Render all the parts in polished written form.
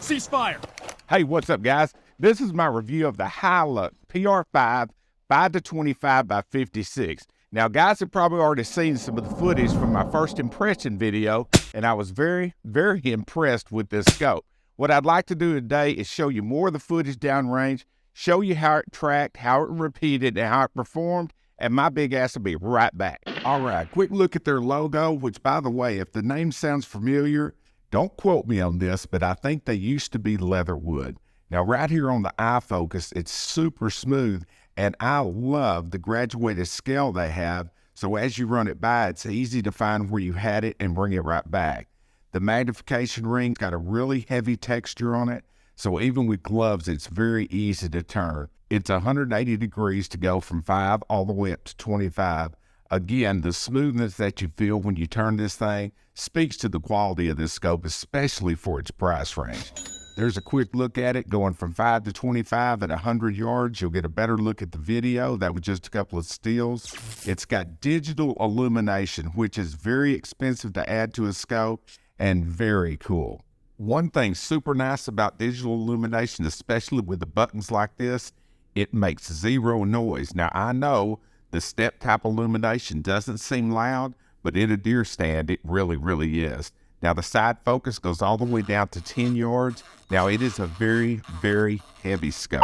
Ceasefire! Hey, what's up, guys? This is my review of the Hi Lux PR5 5-25x56. Now, guys have probably already seen some of the footage from my first impression video, and I was very, very impressed with this scope. What I'd like to do today is show you more of the footage downrange, show you how it tracked, how it repeated, and how it performed, and my big ass will be right back. All right, quick look at their logo, which, by the way, if the name sounds familiar, don't quote me on this, but I think they used to be leatherwood. Now, right here on the eye focus, it's super smooth, and I love the graduated scale they have, so as you run it by, it's easy to find where you had it and bring it right back. The magnification ring's got a really heavy texture on it, so even with gloves, it's very easy to turn. It's 180 degrees to go from 5 all the way up to 25. Again, the smoothness that you feel when you turn this thing speaks to the quality of this scope, especially for its price range. There's a quick look at it going from 5 to 25 at 100 yards. You'll get a better look at the video. That was just a couple of stills. It's got digital illumination, which is very expensive to add to a scope and very cool. One thing super nice about digital illumination, especially with the buttons like this, it makes zero noise. Now, I know the step type illumination doesn't seem loud, but in a deer stand, it really, really is. Now, the side focus goes all the way down to 10 yards. Now, it is a very, very heavy scope.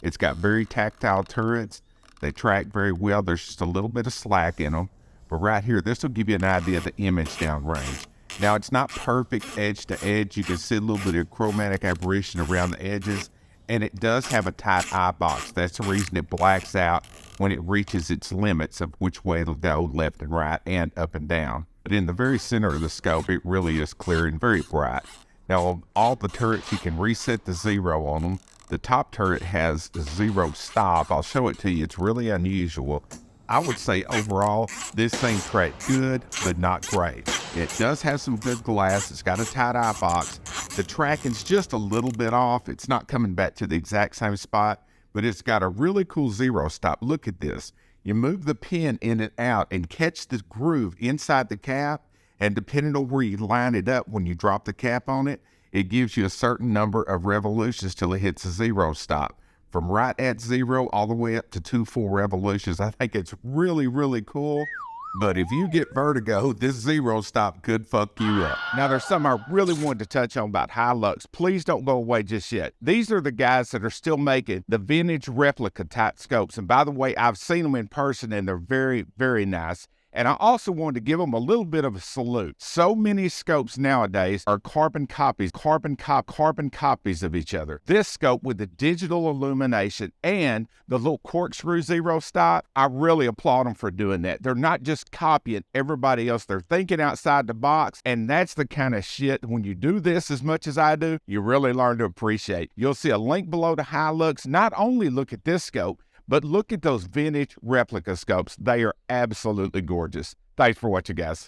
It's got very tactile turrets. They track very well. There's just a little bit of slack in them. But right here, this will give you an idea of the image downrange. Now, it's not perfect edge to edge. You can see a little bit of chromatic aberration around the edges. And it does have a tight eye box. That's the reason it blacks out when it reaches its limits of which way it'll go, left and right and up and down. But in the very center of the scope, it really is clear and very bright. Now, on all the turrets, you can reset the zero on them. The top turret has the zero stop. I'll show it to you. It's really unusual. I would say overall, this thing tracked good, but not great. It does have some good glass. It's got a tight eye box. The tracking's just a little bit off. It's not coming back to the exact same spot, but it's got a really cool zero stop. Look at this. You move the pin in and out and catch the groove inside the cap, and depending on where you line it up when you drop the cap on it, it gives you a certain number of revolutions till it hits a zero stop. From right at zero all the way up to 2 full revolutions. I think it's really, really cool. But if you get vertigo, this zero stop could fuck you up. Now, there's something I really wanted to touch on about Hi Lux. Please don't go away just yet. These are the guys that are still making the vintage replica type scopes. And by the way, I've seen them in person and they're very, very nice. And I also wanted to give them a little bit of a salute. So many scopes nowadays are carbon copies of each other. This scope with the digital illumination and the little corkscrew zero stop, I really applaud them for doing that. They're not just copying everybody else. They're thinking outside the box. And that's the kind of shit, when you do this as much as I do, you really learn to appreciate. You'll see a link below to Hi Lux. Not only look at this scope, but look at those vintage replica scopes. They are absolutely gorgeous. Thanks for watching, guys.